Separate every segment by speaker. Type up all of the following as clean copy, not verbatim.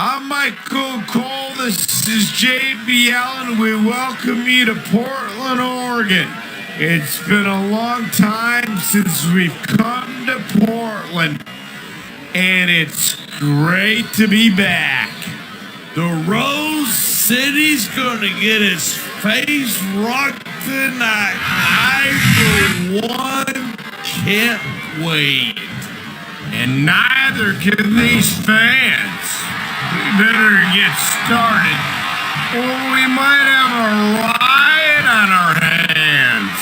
Speaker 1: I'm Michael Cole. This is JB Allen. We welcome you to Portland, Oregon. It's been a long time since we've come to Portland, and it's great to be back. The Rose City's gonna get its face rocked tonight. I, for one, can't wait. And neither can these fans. We better get started, or we might have a riot on our hands.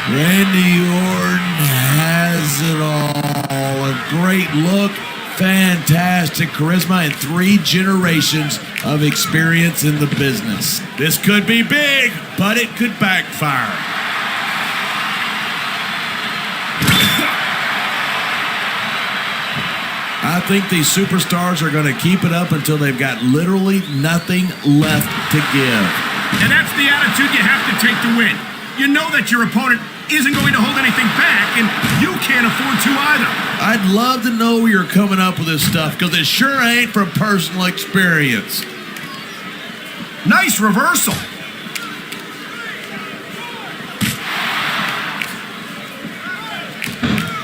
Speaker 2: Randy Orton has it all. A great look, fantastic charisma, and 3 generations of experience in the business.
Speaker 1: This could be big, but it could backfire.
Speaker 2: I think these superstars are going to keep it up until they've got literally nothing left to give.
Speaker 3: And that's the attitude you have to take to win. You know that your opponent isn't going to hold anything back, and you can't afford to either.
Speaker 2: I'd love to know where you're coming up with this stuff, because it sure ain't from personal experience.
Speaker 3: Nice reversal.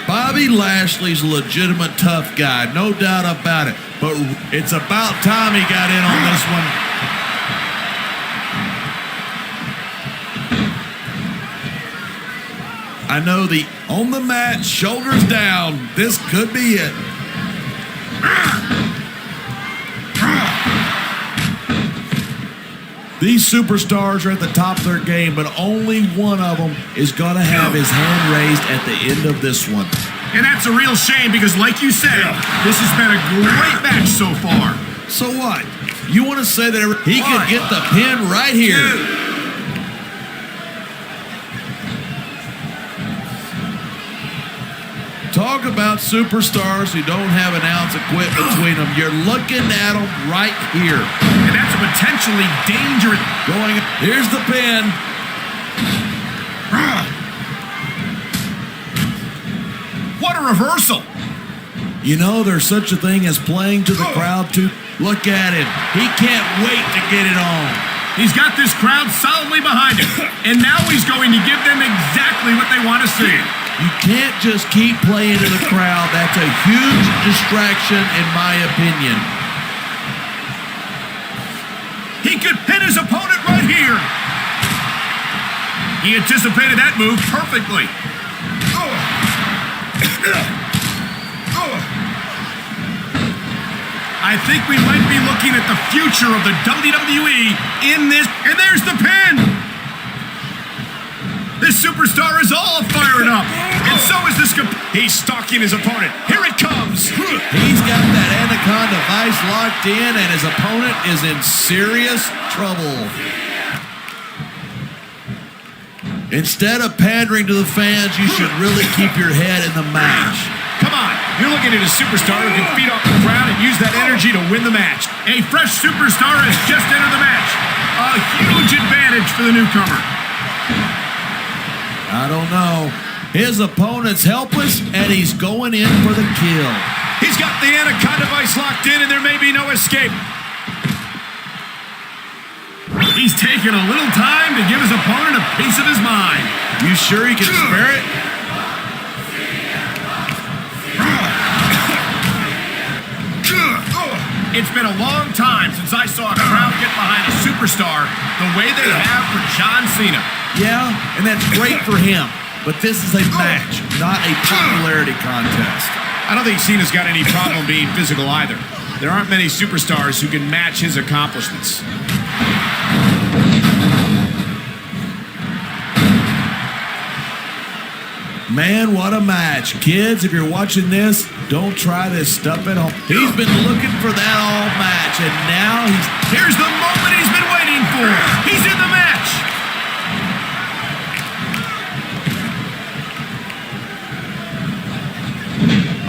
Speaker 2: Bobby Lashley's a legitimate tough guy, no doubt about it. But it's about time he got in on this one. I know on the mat, shoulders down. This could be it. These superstars are at the top of their game, but only one of them is going to have his hand raised at the end of this one.
Speaker 3: And that's a real shame because, like you said, this has been a great match so far.
Speaker 2: So what? You want to say that he could get the pin right here? Talk about superstars who don't have an ounce of quit between them. You're looking at them right here.
Speaker 3: And that's a potentially dangerous...
Speaker 2: Here's the pin.
Speaker 3: What a reversal.
Speaker 2: You know, there's such a thing as playing to the crowd, too. Look at him. He can't wait to get it on.
Speaker 3: He's got this crowd solidly behind him. And now he's going to give them exactly what they want to see.
Speaker 2: You can't just keep playing to the crowd. That's a huge distraction, in my opinion.
Speaker 3: He could pin his opponent right here. He anticipated that move perfectly. I think we might be looking at the future of the WWE in this. And there's the pin. This superstar is all fired up, and so is this. He's stalking his opponent. Here it comes.
Speaker 2: He's got that Anaconda vice locked in, and his opponent is in serious trouble. Instead of pandering to the fans, you should really keep your head in the match.
Speaker 3: Come on, you're looking at a superstar who can feed off the crowd and use that energy to win the match. A fresh superstar has just entered the match. A huge advantage for the newcomer.
Speaker 2: I don't know. His opponent's helpless, and he's going in for the kill.
Speaker 3: He's got the Anaconda Vice locked in, and there may be no escape. He's taking a little time to give his opponent a piece of his mind.
Speaker 2: You sure he can spare it?
Speaker 3: It's been a long time since I saw a crowd get behind a superstar the way they have for John Cena.
Speaker 2: Yeah, and that's great for him. But this is a match, not a popularity contest.
Speaker 1: I don't think Cena's got any problem being physical either. There aren't many superstars who can match his accomplishments.
Speaker 2: Man, what a match. Kids, if you're watching this, don't try this stuff at home. He's been looking for that all match, and now
Speaker 3: Here's the moment he's been waiting for. He's in the match.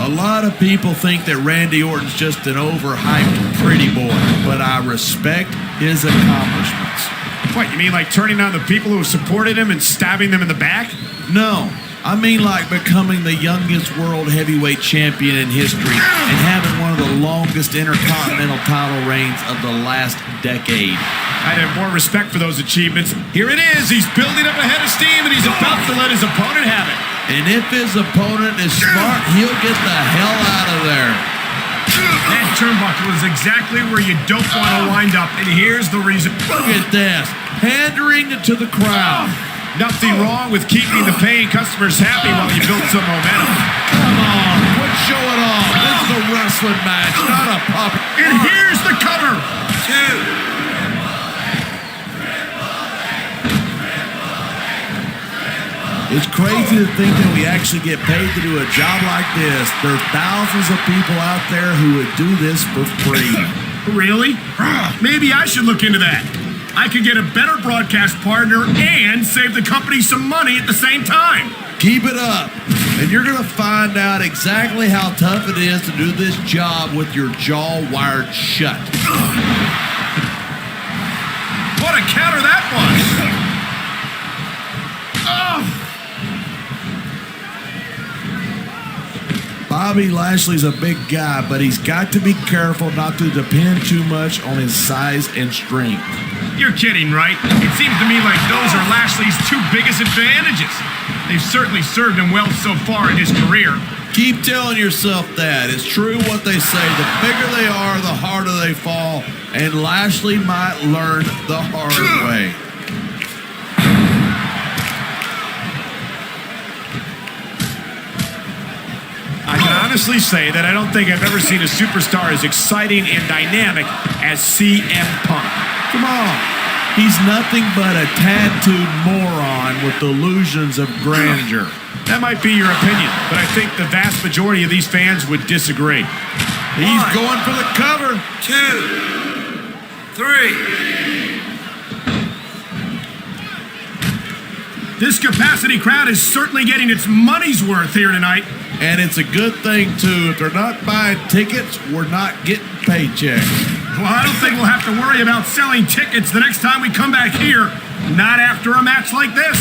Speaker 2: A lot of people think that Randy Orton's just an overhyped pretty boy, but I respect his accomplishments.
Speaker 1: What, you mean like turning on the people who have supported him and stabbing them in the back?
Speaker 2: No, I mean like becoming the youngest world heavyweight champion in history and having one of the longest intercontinental title reigns of the last decade.
Speaker 1: I'd have more respect for those achievements. Here it is. He's building up a head of steam, and he's about to let his opponent have it.
Speaker 2: And if his opponent is smart, he'll get the hell out of there.
Speaker 3: That turnbuckle is exactly where you don't want to wind up, and here's the reason.
Speaker 2: Look at this. Pandering to the crowd.
Speaker 1: Nothing wrong with keeping the paying customers happy while you build some momentum.
Speaker 2: Come on, quit showing off. This is a wrestling match, not a pop.
Speaker 3: And here's the cover.
Speaker 2: 2. It's crazy to think that we actually get paid to do a job like this. There are thousands of people out there who would do this for free.
Speaker 3: Really? Maybe I should look into that. I could get a better broadcast partner and save the company some money at the same time.
Speaker 2: Keep it up, and you're going to find out exactly how tough it is to do this job with your jaw wired shut.
Speaker 3: What a counter that was!
Speaker 2: Bobby Lashley's a big guy, but he's got to be careful not to depend too much on his size and strength.
Speaker 3: You're kidding, right? It seems to me like those are Lashley's two biggest advantages. They've certainly served him well so far in his career.
Speaker 2: Keep telling yourself that. It's true what they say. The bigger they are, the harder they fall. And Lashley might learn the hard way.
Speaker 1: I can honestly say that I don't think I've ever seen a superstar as exciting and dynamic as CM Punk.
Speaker 2: Come on. He's nothing but a tattooed moron with delusions of grandeur.
Speaker 1: That might be your opinion, but I think the vast majority of these fans would disagree.
Speaker 2: He's going for the cover.
Speaker 3: 2, 3. This capacity crowd is certainly getting its money's worth here tonight.
Speaker 2: And it's a good thing, too. If they're not buying tickets, we're not getting paychecks.
Speaker 3: Well, I don't think we'll have to worry about selling tickets the next time we come back here. Not after a match like this.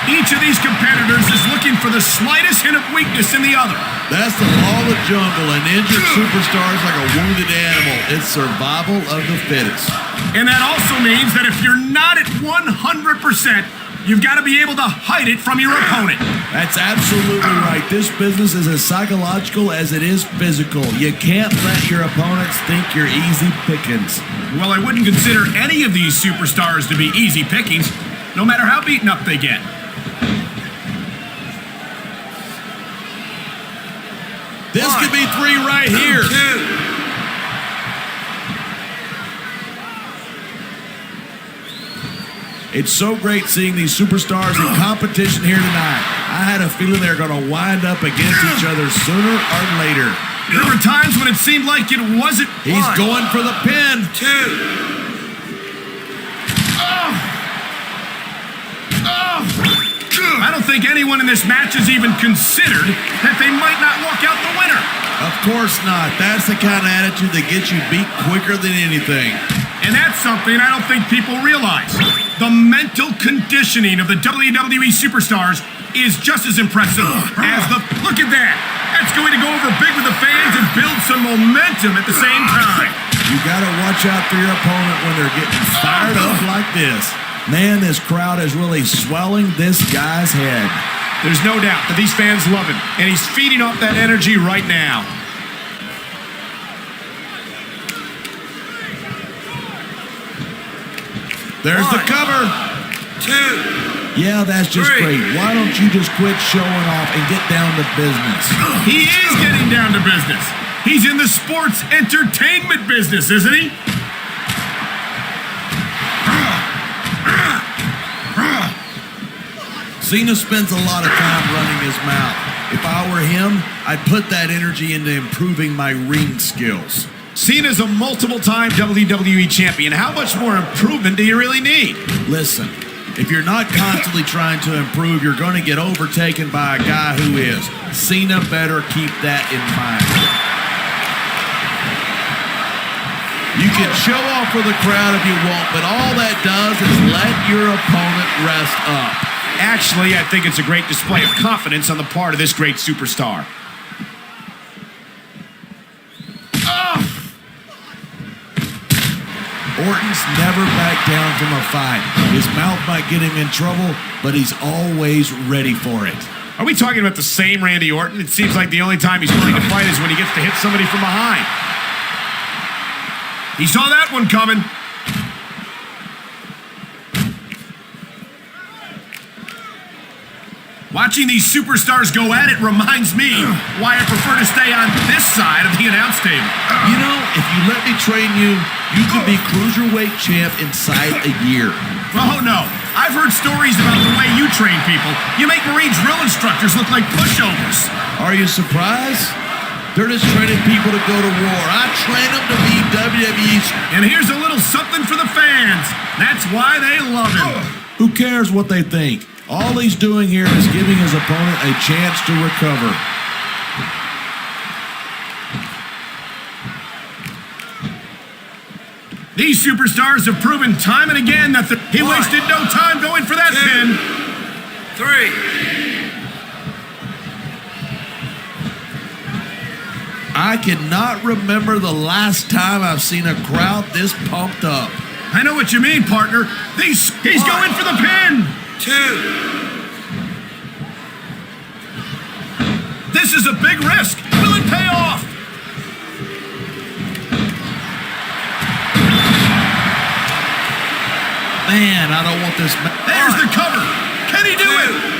Speaker 3: Each of these competitors is looking for the slightest hint of weakness in the other.
Speaker 2: That's the law of the jungle. An injured superstar is like a wounded animal. It's survival of the fittest.
Speaker 3: And that also means that if you're not at 100%, you've got to be able to hide it from your opponent.
Speaker 2: That's absolutely right. This business is as psychological as it is physical. You can't let your opponents think you're easy pickings.
Speaker 3: Well, I wouldn't consider any of these superstars to be easy pickings, no matter how beaten up they get.
Speaker 2: This could be 3 right here.
Speaker 3: 2.
Speaker 2: It's so great seeing these superstars in competition here tonight. I had a feeling they're going to wind up against each other sooner or later.
Speaker 3: There were times when it seemed like it wasn't.
Speaker 2: He's going for the pin.
Speaker 3: 2. I don't think anyone in this match has even considered that they might not walk out the winner.
Speaker 2: Of course not. That's the kind of attitude that gets you beat quicker than anything.
Speaker 3: And And that's something I don't think people realize. The mental conditioning of the WWE Superstars is just as impressive as the... Look at that! That's going to go over big with the fans and build some momentum at the same time.
Speaker 2: You got to watch out for your opponent when they're getting fired up like this. Man, this crowd is really swelling this guy's head.
Speaker 1: There's no doubt that these fans love him, and he's feeding off that energy right now.
Speaker 2: There's the cover.
Speaker 3: 2.
Speaker 2: Yeah, that's just
Speaker 3: 3.
Speaker 2: great. Why don't you just quit showing off and get down to business?
Speaker 3: He is getting down to business. He's in the sports entertainment business, isn't he?
Speaker 2: Cena spends a lot of time running his mouth. If I were him, I'd put that energy into improving my ring skills.
Speaker 1: Cena's a multiple-time WWE champion. How much more improvement do you really need?
Speaker 2: Listen, if you're not constantly trying to improve, you're going to get overtaken by a guy who is. Cena better keep that in mind. You can show off for the crowd if you want, but all that does is let your opponent rest up.
Speaker 1: Actually, I think it's a great display of confidence on the part of this great superstar.
Speaker 2: Orton's never backed down from a fight. His mouth might get him in trouble, but he's always ready for it.
Speaker 1: Are we talking about the same Randy Orton? It seems like the only time he's willing to fight is when he gets to hit somebody from behind.
Speaker 3: He saw that one coming. Watching these superstars go at it reminds me why I prefer to stay on this side of the announce table.
Speaker 2: You know, if you let me train you, you could be cruiserweight champ inside a year.
Speaker 3: Oh, no. I've heard stories about the way you train people. You make Marine drill instructors look like pushovers.
Speaker 2: Are you surprised? They're just training people to go to war. I train them to be WWE's.
Speaker 3: And here's a little something for the fans. That's why they love him.
Speaker 2: Who cares what they think? All he's doing here is giving his opponent a chance to recover.
Speaker 3: These superstars have proven time and again that he wasted no time going for that pin. 3.
Speaker 2: I cannot remember the last time I've seen a crowd this pumped up.
Speaker 3: I know what you mean, partner. He's going for the pin. 2. This is a big risk. Will it pay off?
Speaker 2: Man, I don't want this.
Speaker 3: There's the cover. Can he do it?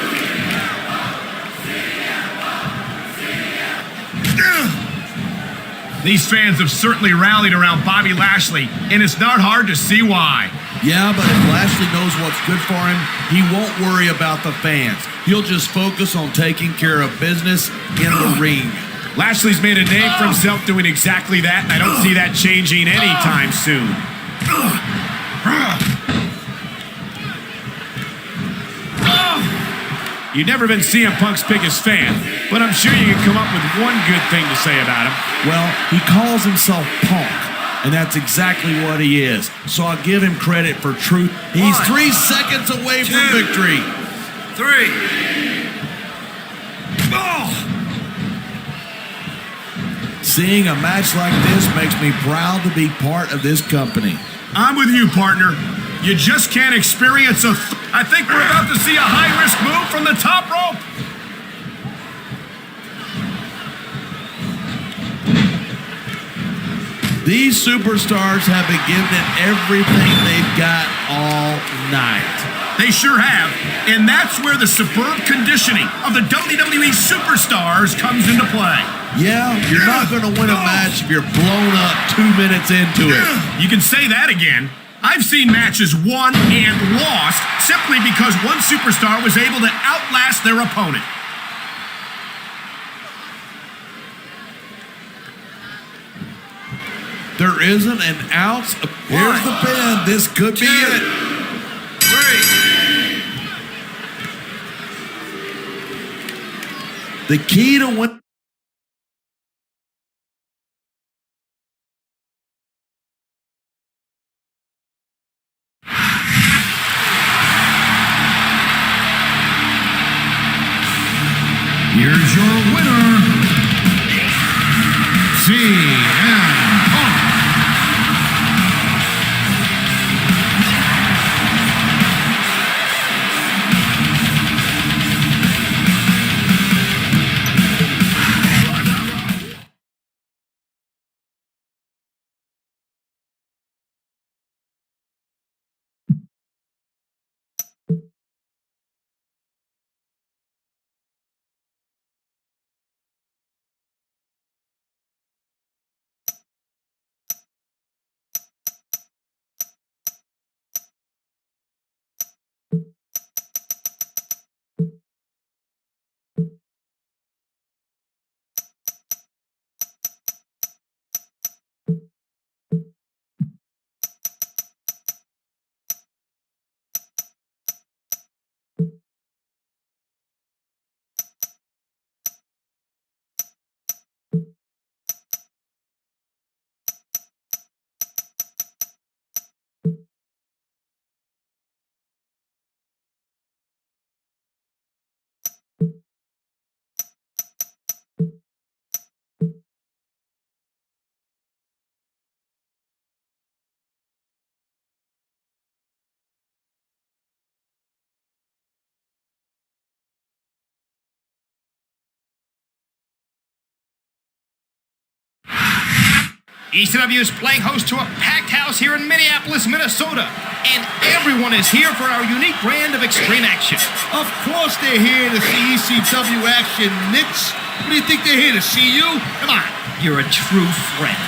Speaker 3: These fans have certainly rallied around Bobby Lashley, and it's not hard to see why.
Speaker 2: Yeah, but if Lashley knows what's good for him, he won't worry about the fans. He'll just focus on taking care of business in the ring.
Speaker 1: Lashley's made a name for himself doing exactly that, and I don't see that changing anytime soon. You've never been CM Punk's biggest fan, but I'm sure you can come up with one good thing to say about him.
Speaker 2: Well, he calls himself Punk, and that's exactly what he is. So I'll give him credit for truth. He's 3 seconds away from victory.
Speaker 3: 3.
Speaker 2: Seeing a match like this makes me proud to be part of this company.
Speaker 3: I'm with you, partner. You just can't experience a... I think we're about to see a high-risk move from the top rope.
Speaker 2: These superstars have been given it everything they've got all night.
Speaker 3: They sure have. And that's where the superb conditioning of the WWE Superstars comes into play.
Speaker 2: Yeah, you're not going to win a match if you're blown up 2 minutes into it.
Speaker 3: You can say that again. I've seen matches won and lost simply because one superstar was able to outlast their opponent.
Speaker 2: There isn't an ounce of... Here's the pin. This could be it.
Speaker 3: 3.
Speaker 2: The key to win...
Speaker 3: Here's your winner, CM Punk.
Speaker 4: ECW is playing host to a packed house here in Minneapolis, Minnesota. And everyone is here for our unique brand of extreme action.
Speaker 5: Of course they're here to see ECW action, Knicks. What do you think they're here to see you? Come on.
Speaker 4: You're a true friend.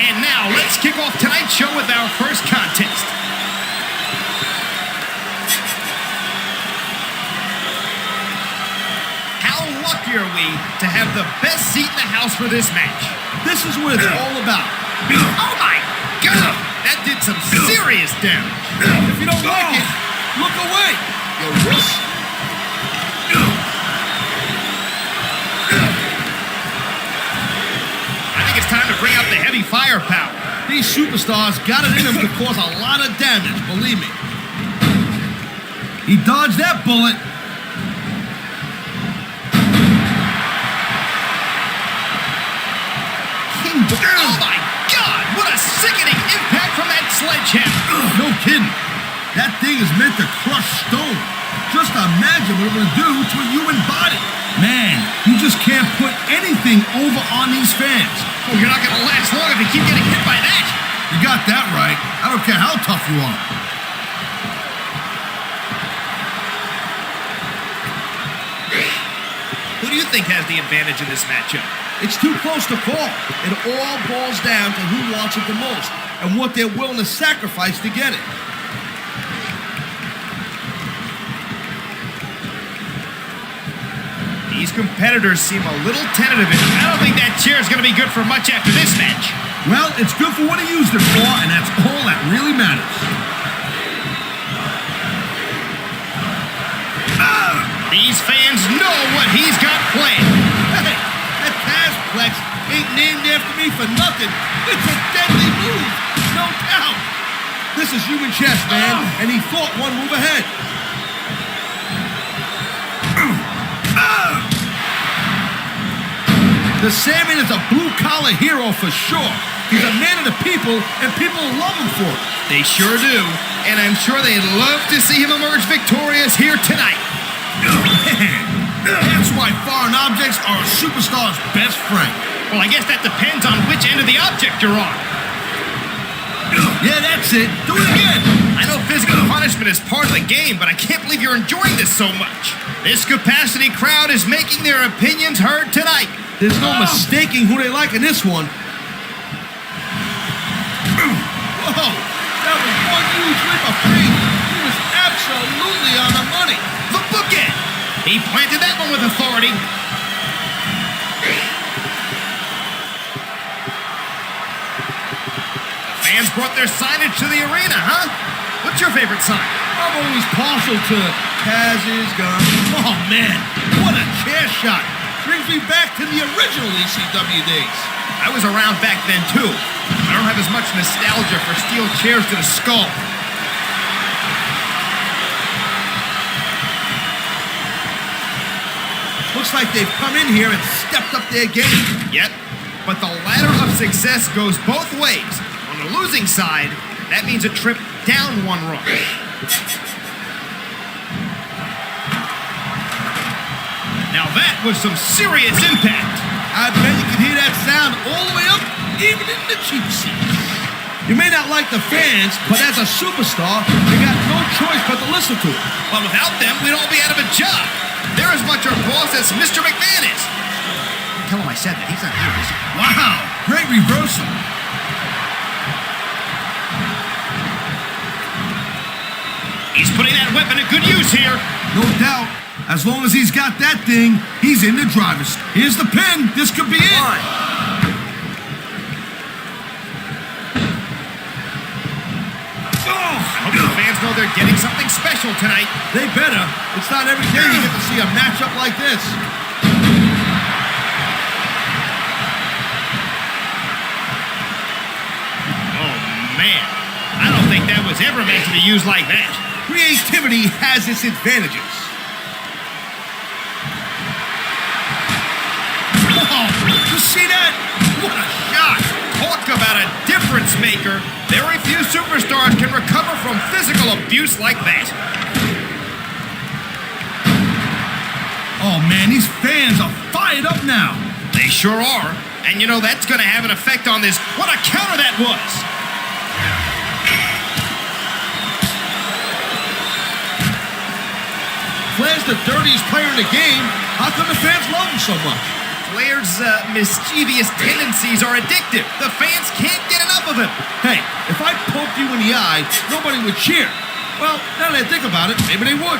Speaker 4: And now, let's kick off tonight's show with our first contest. How lucky are we to have the best seat in the house for this match?
Speaker 5: This is what it's all about.
Speaker 4: Oh my God! That did some serious damage.
Speaker 5: If you don't like it, look away. You wuss.
Speaker 4: I think it's time to bring out the heavy firepower.
Speaker 5: These superstars got it in them to cause a lot of damage, believe me. He dodged that bullet.
Speaker 4: Oh my God! What a sickening impact from that sledgehammer!
Speaker 5: No kidding. That thing is meant to crush stone. Just imagine what it will do to a human body. Man, you just can't put anything over on these fans.
Speaker 4: Well, you're not going to last long if you keep getting hit by that.
Speaker 5: You got that right. I don't care how tough you are.
Speaker 4: Who do you think has the advantage in this matchup?
Speaker 5: It's too close to call. It all boils down to who wants it the most and what they're willing to sacrifice to get it.
Speaker 4: These competitors seem a little tentative. I don't think that chair is going to be good for much after this match.
Speaker 5: Well, it's good for what he used it for, and that's all that really matters.
Speaker 4: These fans know what he's got planned.
Speaker 5: Hey, that Tazplex ain't named after me for nothing. It's a deadly move, no doubt. This is human chess, man, and he thought one move ahead. The Sandman is a blue-collar hero for sure. He's a man of the people, and people love him for it.
Speaker 4: They sure do, and I'm sure they'd love to see him emerge victorious here tonight.
Speaker 5: That's why foreign objects are a superstar's best friend.
Speaker 4: Well, I guess that depends on which end of the object you're on.
Speaker 5: Yeah, that's it. Do it again.
Speaker 4: I know physical punishment is part of the game, but I can't believe you're enjoying this so much. This capacity crowd is making their opinions heard tonight.
Speaker 5: There's no mistaking who they like in this one. Whoa, that was one huge leap of faith. He was absolutely on the money.
Speaker 4: The bookend. He planted that one with authority. The fans brought their signage to the arena, huh? What's your favorite sign?
Speaker 5: I'm always partial to Taz's gun. Oh, man, what a chair shot. Brings me back to the original ECW days.
Speaker 4: I was around back then, too. I don't have as much nostalgia for steel chairs to the skull.
Speaker 5: Looks Looks like they've come in here and stepped up their game.
Speaker 4: Yep, but the ladder of success goes both ways. On the losing side, that means a trip down one rung. Now that was some serious impact.
Speaker 5: I bet you can hear that sound all the way up, even in the cheap seats. You may not like the fans, but as a superstar, you got no choice but to listen to it.
Speaker 4: But without them, we'd all be out of a job. They're as much our boss as Mr. McMahon is. Tell him I said that. He's not here, is he?
Speaker 5: Wow, great reversal.
Speaker 4: He's putting that weapon to good use here.
Speaker 5: No doubt. As long as he's got that thing, he's in the driver's seat. Here's the pin. This could be it.
Speaker 4: I hope the fans know they're getting something special tonight.
Speaker 5: They better. It's not every day you get to see a matchup like this.
Speaker 4: Oh, man. I don't think that was ever meant to be used like that.
Speaker 5: Creativity has its advantages. You see that?
Speaker 4: What a shot! Talk about a difference maker. Very few superstars can recover from physical abuse like that.
Speaker 5: Oh, man, these fans are fired up now.
Speaker 4: They sure are. And you know, that's going to have an effect on this. What a counter that was!
Speaker 5: Flair's the dirtiest player in the game. How come the fans love him so much?
Speaker 4: Flair's mischievous tendencies are addictive. The fans can't get enough of him.
Speaker 5: Hey, if I poked you in the eye, nobody would cheer. Well, now that I think about it, maybe they would.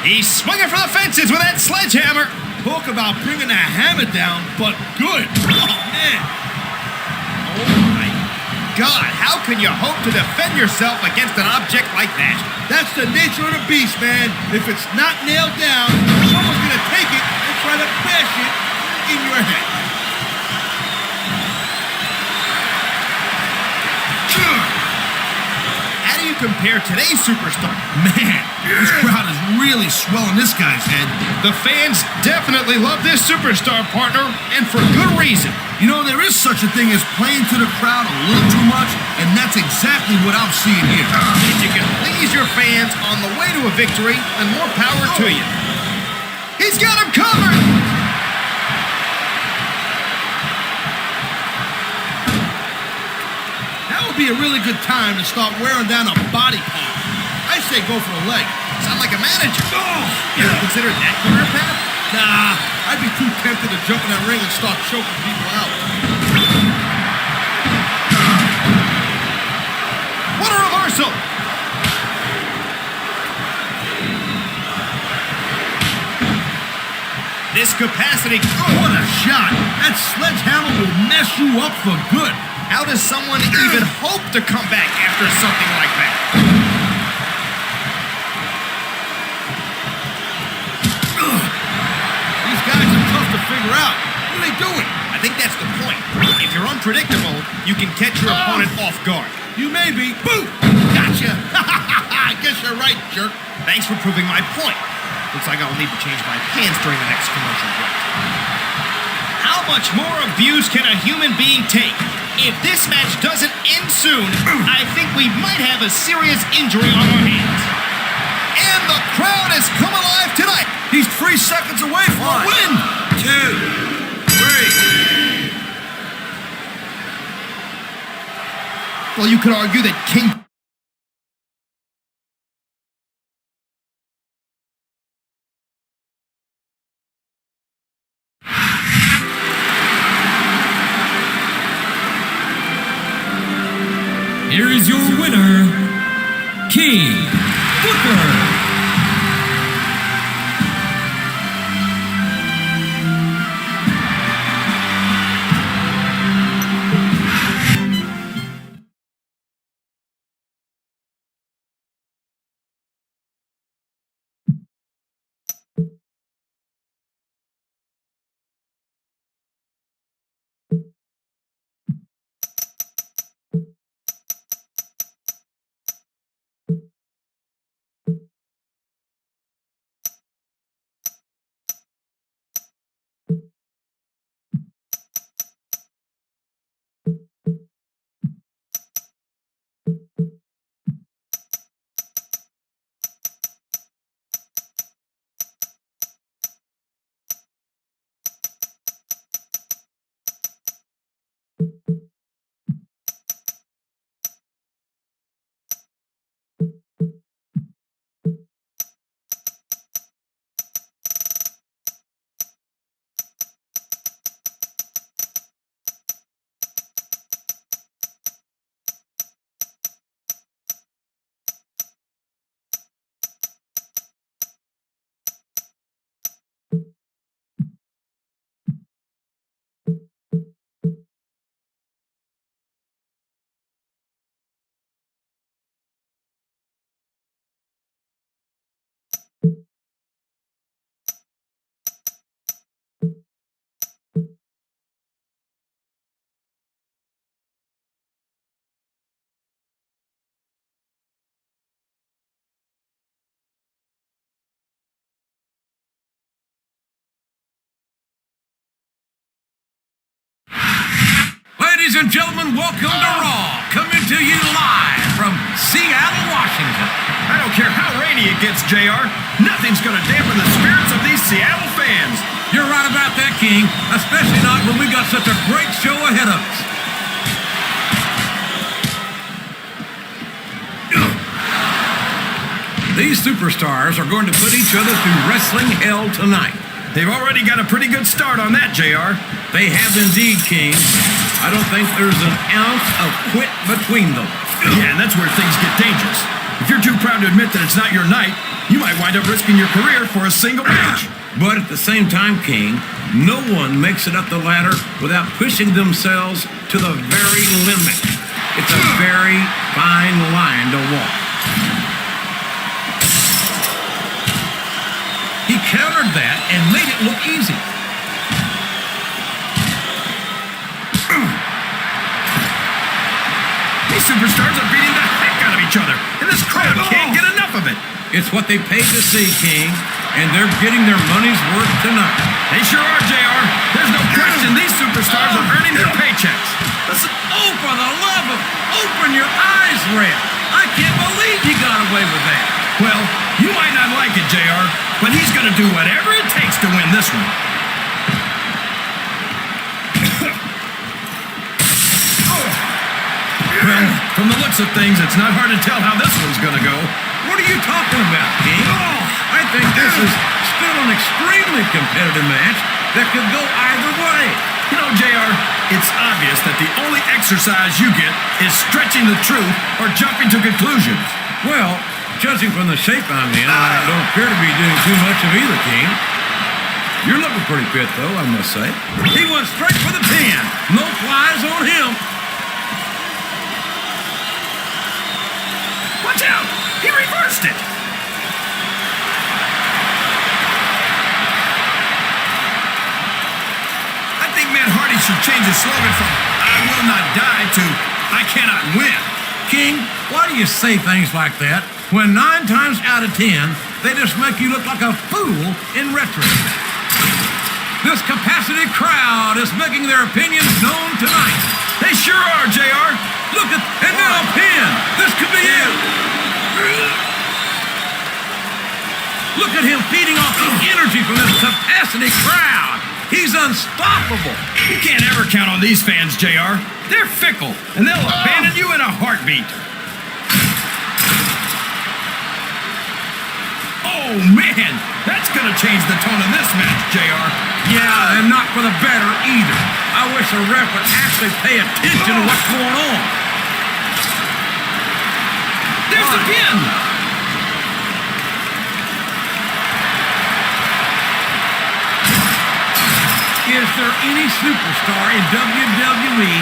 Speaker 4: He's swinging for the fences with that sledgehammer.
Speaker 5: Talk about bringing the hammer down, but good. Oh, man.
Speaker 4: Oh, my God. How can you hope to defend yourself against an object like that?
Speaker 5: That's the nature of the beast, man. If it's not nailed down, someone's going to take it and try to bash it in your head.
Speaker 4: How do you compare today's superstar?
Speaker 5: Man, this crowd is really swelling this guy's head.
Speaker 4: The fans definitely love this superstar, partner, and for good reason.
Speaker 5: You know, there is such a thing as playing to the crowd a little too much, and that's exactly what I'm seeing here.
Speaker 4: If you can please your fans on the way to a victory, then more power to you. He's got him covered!
Speaker 5: That would be a really good time to start wearing down a body part. I say go for a leg.
Speaker 4: Sound like a manager.
Speaker 5: Oh,
Speaker 4: You ever considered that career path?
Speaker 5: nah, I'd be too tempted to jump in that ring and start choking people out.
Speaker 4: What a reversal! This capacity.
Speaker 5: Oh, what a shot! That sledgehammer will mess you up for good.
Speaker 4: How does someone even hope to come back after something like that?
Speaker 5: These guys are tough to figure out. What are they doing?
Speaker 4: I think that's the point. If you're unpredictable, you can catch your opponent off guard.
Speaker 5: You may be. Boom! Gotcha! I guess you're right, jerk.
Speaker 4: Thanks for proving my point. Looks like I'll need to change my pants during the next commercial break. How much more abuse can a human being take? If this match doesn't end soon, I think we might have a serious injury on our hands. And the crowd has come alive tonight.
Speaker 5: He's 3 seconds away from a win.
Speaker 4: 2, 3. Well, you could argue that King...
Speaker 6: Here is your winner, King Booker.
Speaker 2: and gentlemen, welcome to Raw, coming to you live from Seattle, Washington.
Speaker 3: I don't care how rainy it gets, JR. Nothing's going to dampen the spirits of these Seattle fans.
Speaker 2: You're right about that, King, especially not when we got such a great show ahead of us. These superstars are going to put each other through wrestling hell tonight.
Speaker 3: They've already got a pretty good start on that, JR.
Speaker 2: They have indeed, King. I don't think there's an ounce of quit between them.
Speaker 3: Yeah, and that's where things get dangerous. If you're too proud to admit that it's not your night, you might wind up risking your career for a single match.
Speaker 2: But at the same time, King, no one makes it up the ladder without pushing themselves to the very limit. It's a very fine line to walk. He countered that and made it look easy.
Speaker 3: These superstars are beating the heck out of each other, and this crowd can't get enough of it.
Speaker 2: It's what they paid to see, King, and they're getting their money's worth tonight.
Speaker 3: They sure are, JR. There's no question these superstars are earning their paychecks.
Speaker 2: Listen, oh, for the love of, open your eyes, Red. I can't believe he got away with that.
Speaker 3: Well, you might not like it, JR, but he's going to do whatever it takes to win this one. Well, from the looks of things, it's not hard to tell how this one's going to go.
Speaker 2: What are you talking about, King? I think this is still an extremely competitive match that could go either way.
Speaker 3: You know, JR, it's obvious that the only exercise you get is stretching the truth or jumping to conclusions.
Speaker 2: Well, judging from the shape I'm in, I don't appear to be doing too much of either, King. You're looking pretty fit, though, I must say. He went straight for the 10. No flies on him.
Speaker 3: Watch out! He reversed it! I think Matt Hardy should change his slogan from I will not die to I cannot win.
Speaker 2: King, why do you say things like that when 9 times out of 10, they just make you look like a fool in retrospect? This capacity crowd is making their opinions known tonight.
Speaker 3: They sure are, JR.
Speaker 2: Look at, and now a pin. This could be it. Look at him feeding off the energy from this capacity crowd. He's unstoppable.
Speaker 3: You can't ever count on these fans, JR. They're fickle, and they'll abandon you in a heartbeat. Oh, man. That's going to change the tone of this match, JR.
Speaker 2: Yeah, and not for the better either. I wish the ref would actually pay attention to what's going on.
Speaker 3: There's the pin.
Speaker 2: Is there any superstar in WWE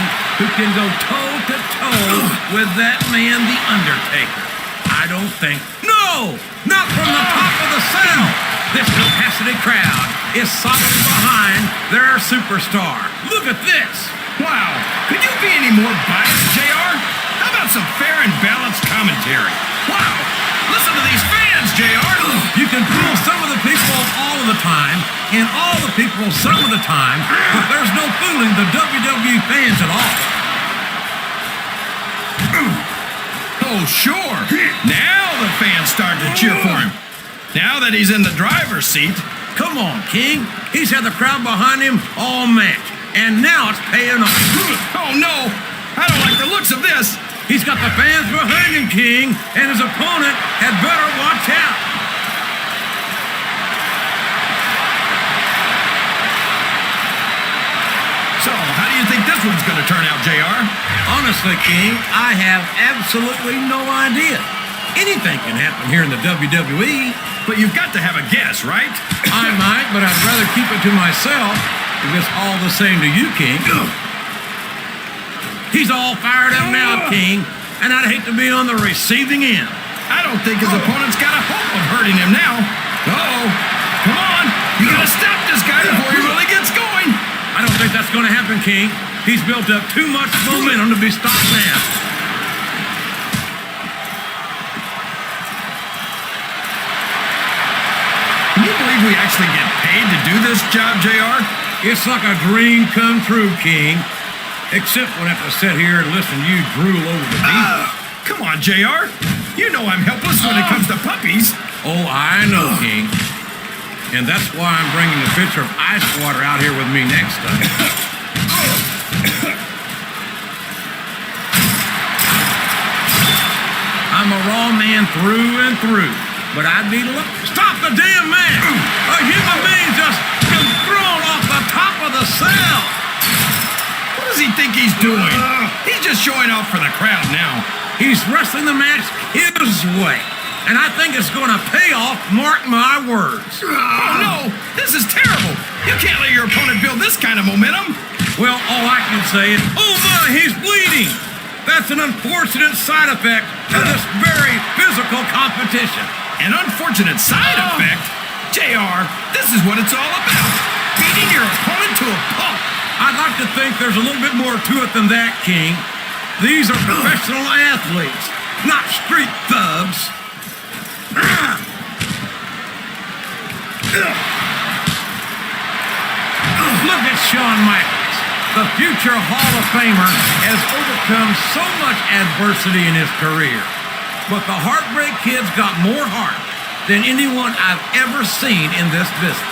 Speaker 2: who can go toe-to-toe with that man, The Undertaker? I don't think. No! Not from the top of the cell! This capacity crowd is solidly behind their superstar. Look at this!
Speaker 3: Wow. Could you be any more biased, JR? How about some fair and balanced commentary? Wow. Listen to these fans, JR.
Speaker 2: You can fool some of the people all of the time, and all the people some of the time, but there's no fooling the WWE fans at all.
Speaker 3: Oh, sure. Now the fans start to cheer for him. Now that he's in the driver's seat.
Speaker 2: Come on, King. He's had the crowd behind him all match, and now it's paying off.
Speaker 3: Oh, no. I don't like the looks of this.
Speaker 2: He's got the fans behind him, King, and his opponent had better watch out.
Speaker 3: So, how do you think this one's going to turn out, JR?
Speaker 2: Honestly, King, I have absolutely no idea. Anything can happen here in the WWE.
Speaker 3: But you've got to have a guess, right?
Speaker 2: I might, but I'd rather keep it to myself if it's all the same to you, King. He's all fired up now, King, and I'd hate to be on the receiving end.
Speaker 3: I don't think his opponent's got a hope of hurting him now. Uh-oh. Come on. You got to stop this guy before he really gets going.
Speaker 2: I don't think that's going to happen, King. He's built up too much momentum to be stopped now.
Speaker 3: Can you believe we actually get paid to do this job, JR?
Speaker 2: It's like a dream come true, King. Except when I have to sit here and listen to you drool over the beef.
Speaker 3: Come on, JR. You know I'm helpless when it comes to puppies.
Speaker 2: Oh, I know, King. And that's why I'm bringing the pitcher of ice water out here with me next time. I'm a raw man through and through, but I'd be stop the damn man! A human being just been thrown off the top of the cell!
Speaker 3: What does he think he's doing? He's just showing off for the crowd now.
Speaker 2: He's wrestling the match his way, and I think it's going to pay off, mark my words.
Speaker 3: Oh no, this is terrible. You can't let your opponent build this kind of momentum.
Speaker 2: Well, all I can say is, oh my, he's bleeding! That's an unfortunate side effect of this very physical competition.
Speaker 3: An unfortunate side effect? JR, this is what it's all about. Beating your opponent to a pulp.
Speaker 2: I'd like to think there's a little bit more to it than that, King. These are professional athletes, not street thugs. Look at Shawn Michaels. The future Hall of Famer has overcome so much adversity in his career. But the Heartbreak Kid's got more heart than anyone I've ever seen in this business.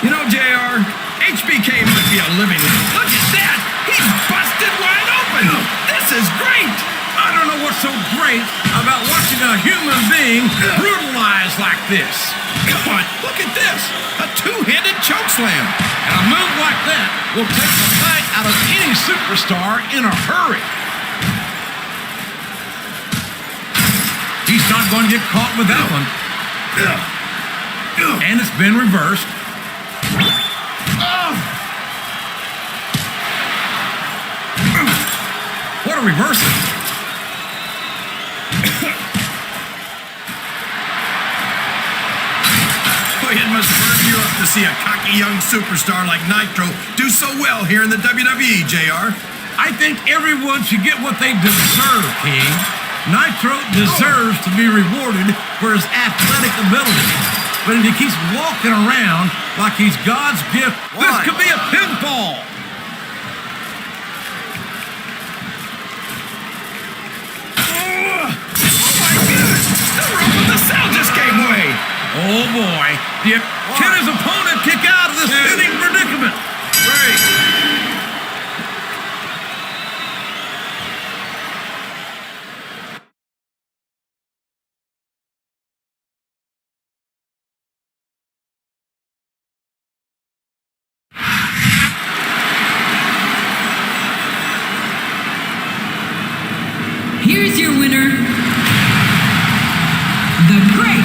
Speaker 3: You know, JR, HBK might be a living legend. Look at that! He's busted wide open! This is great!
Speaker 2: I don't know what's so great about watching a human being brutalized like this.
Speaker 3: Come on, look at this! A two-handed chokeslam!
Speaker 2: And a move like that will take the fight out of any superstar in a hurry. He's not going to get caught with that one. And it's been reversed. What a reversal.
Speaker 3: It must burn you up to see a cocky young superstar like Nitro do so well here in the WWE, JR.
Speaker 2: I think everyone should get what they deserve, King. Nitro deserves to be rewarded for his athletic ability. But if he keeps walking around like he's God's gift, this could be a pinfall.
Speaker 3: Oh my goodness! The roof of the cell just gave way!
Speaker 2: Oh boy, can his opponent kick out of this pinning predicament?
Speaker 3: Great.
Speaker 6: Here's your winner, the Great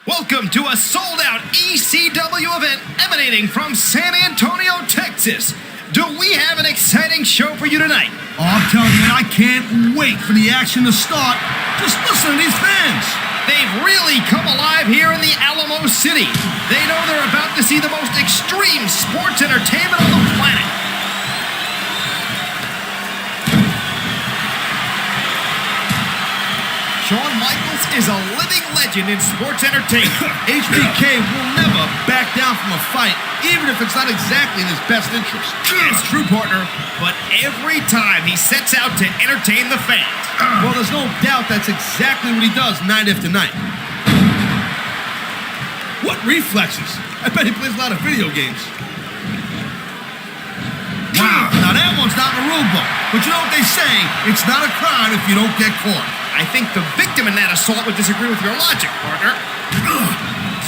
Speaker 4: Welcome to a sold-out ECW event emanating from San Antonio, Texas. Do we have an exciting show for you tonight?
Speaker 5: Oh, I'm telling you, man, I can't wait for the action to start. Just listen to these fans.
Speaker 4: They've really come alive here in the Alamo City. They know they're about to see the most extreme sports entertainment on the planet. Shawn Michaels is a living legend in sports entertainment.
Speaker 5: HBK will never back down from a fight, even if it's not exactly in his best interest.
Speaker 4: It's true, partner, but every time he sets out to entertain the fans.
Speaker 5: Well, there's no doubt that's exactly what he does night after night. What reflexes? I bet he plays a lot of video games. Wow, now that one's not in the rule book. But you know what they say, it's not a crime if you don't get caught.
Speaker 4: I think the victim in that assault would disagree with your logic, partner.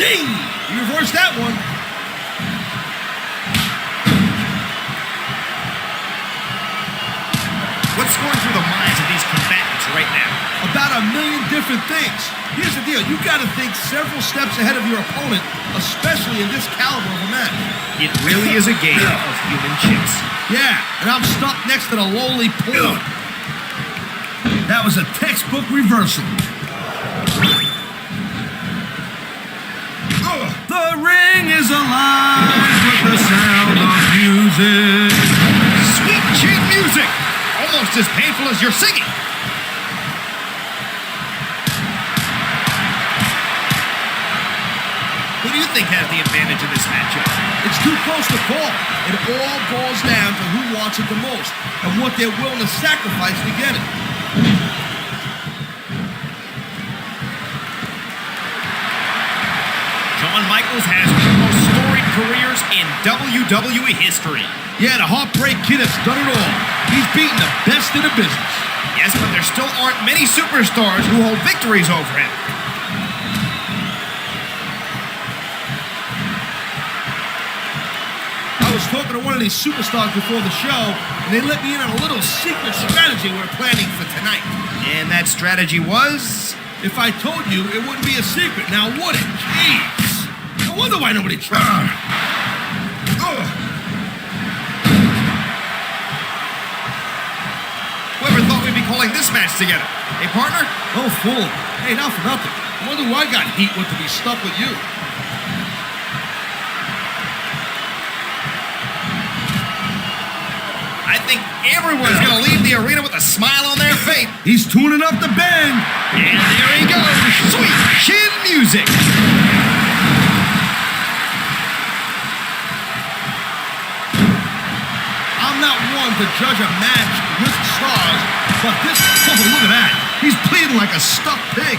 Speaker 5: Zing! You reversed that one.
Speaker 4: What's going through the minds of these combatants right now?
Speaker 5: About a million different things. Here's the deal. You got to think several steps ahead of your opponent, especially in this caliber of a match.
Speaker 4: It really is a game of human chess.
Speaker 5: Yeah, and I'm stuck next to the lowly pawn. That was a textbook reversal.
Speaker 2: The ring is alive with the sound of music.
Speaker 4: Sweet chin music! Almost as painful as your singing. Who do you think has the advantage in this matchup?
Speaker 5: It's too close to call. It all boils down to who wants it the most and what they're willing to sacrifice to get it.
Speaker 4: Shawn Michaels has one of the most storied careers in WWE history.
Speaker 5: Yeah, the Heartbreak Kid has done it all. He's beaten the best in the business.
Speaker 4: Yes, but there still aren't many superstars who hold victories over him.
Speaker 5: I was talking to one of these superstars before the show, and they let me in on a little secret strategy we're planning for tonight.
Speaker 4: And that strategy was?
Speaker 5: If I told you, it wouldn't be a secret, now would it? Jeez. No wonder why nobody trusts me.
Speaker 4: Whoever thought we'd be calling this match together? Hey, partner?
Speaker 5: Oh, fool. Hey, not for nothing. I wonder who I got heat with to be stuck with you.
Speaker 4: I think everyone's going to leave the arena with a smile on their face.
Speaker 5: He's tuning up the band.
Speaker 4: And there he goes. Sweet chin music.
Speaker 5: I'm not one to judge a match with stars, but this, oh, look at that. He's bleeding like a stuck pig.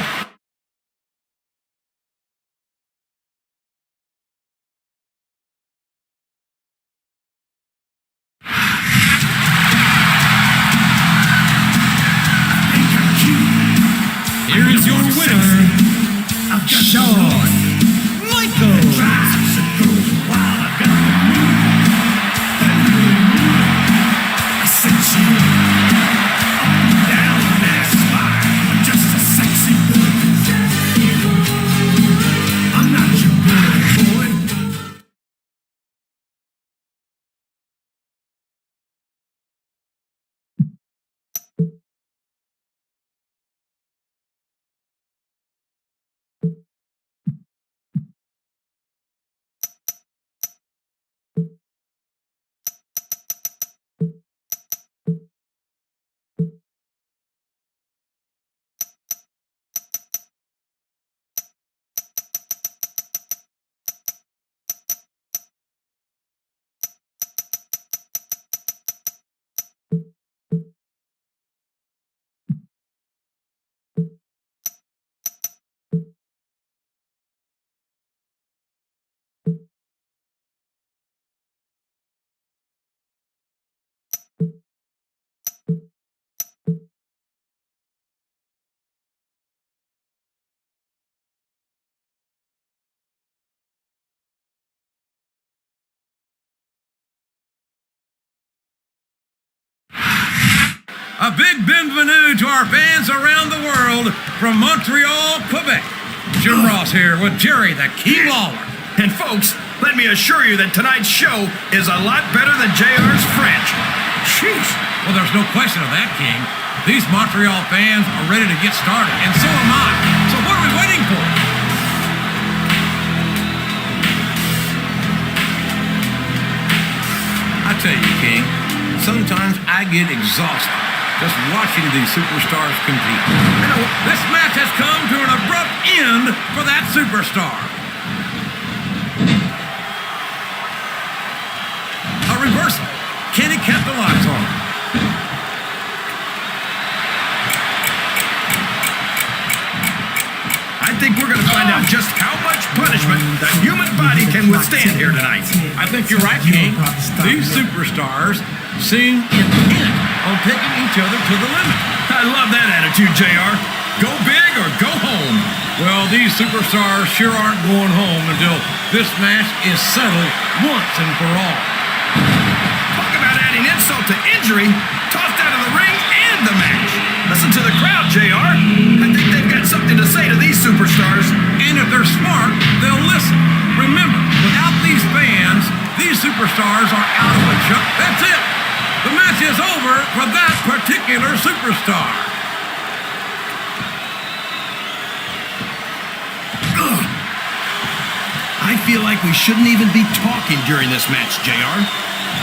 Speaker 2: Here is your winner, Shawn Michaels. A big bienvenue to our fans around the world from Montreal, Quebec. Jim Ross here with Jerry the Key Lawler.
Speaker 3: And folks, let me assure you that tonight's show is a lot better than JR's French.
Speaker 2: Sheesh. Well, there's no question of that, King. These Montreal fans are ready to get started, and so am I. So what are we waiting for? I tell you, King, sometimes I get exhausted just watching these superstars compete. You know, this match has come to an abrupt end for that superstar. A reversal. Can he capitalize on it?
Speaker 3: I think we're going to find out just how much punishment the human body can withstand here tonight.
Speaker 2: I think you're right, King. These superstars seem intent on taking each other to the limit.
Speaker 3: I love that attitude, JR. Go big or go home.
Speaker 2: Well, these superstars sure aren't going home until this match is settled once and for all.
Speaker 3: Talk about adding insult to injury. Tossed out of the ring and the match. Listen to the crowd, JR. I think they've got something to say to these superstars.
Speaker 2: And if they're smart, they'll listen. Remember, without these fans, these superstars are out of a job. That's it. The match is over for that particular superstar.
Speaker 3: I feel like we shouldn't even be talking during this match, JR.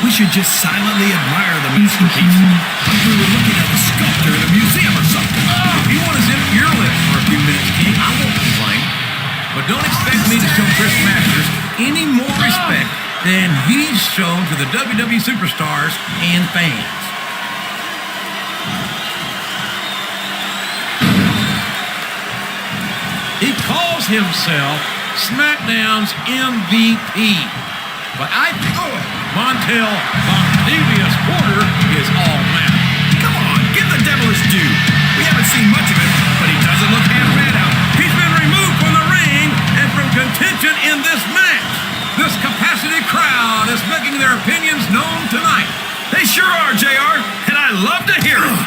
Speaker 3: We should just silently admire the masterpiece. Like we were looking at a sculpture in a museum or something.
Speaker 2: If you want to zip your lips for a few minutes, King, I won't complain. But don't expect me to show Chris Masters any more respect than he's shown to the WWE superstars and fans. He calls himself SmackDown's MVP. But I think Montel Bondivius Porter is all matter.
Speaker 3: Come on, give the devilish due. We haven't seen much of him, but he doesn't look half bad out.
Speaker 2: He's been removed from the ring and from contention in this match. This capacity crowd is making their opinions known tonight.
Speaker 3: They sure are, JR, and I love to hear it.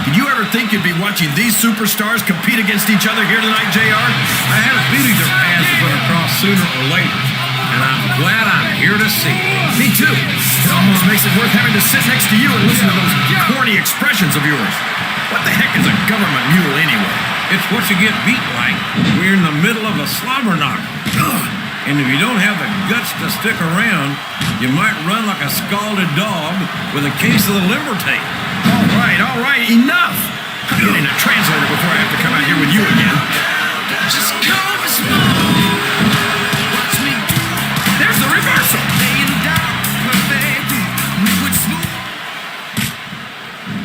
Speaker 3: Did you ever think you'd be watching these superstars compete against each other here tonight, JR?
Speaker 2: I had a feeling their paths were going to cross sooner or later, and I'm glad I'm here to see it.
Speaker 3: Me too. It almost makes it worth having to sit next to you and listen to those corny expressions of yours. What the heck is a government mule anyway?
Speaker 2: It's what you get beat like. We're in the middle of a slobber knocker. And if you don't have the guts to stick around, you might run like a scalded dog with a case of the limber tape.
Speaker 3: All right, enough! I'm getting a translator before I have to come out here with you again.
Speaker 2: Just come and smile. Watch me do.
Speaker 3: There's the reversal!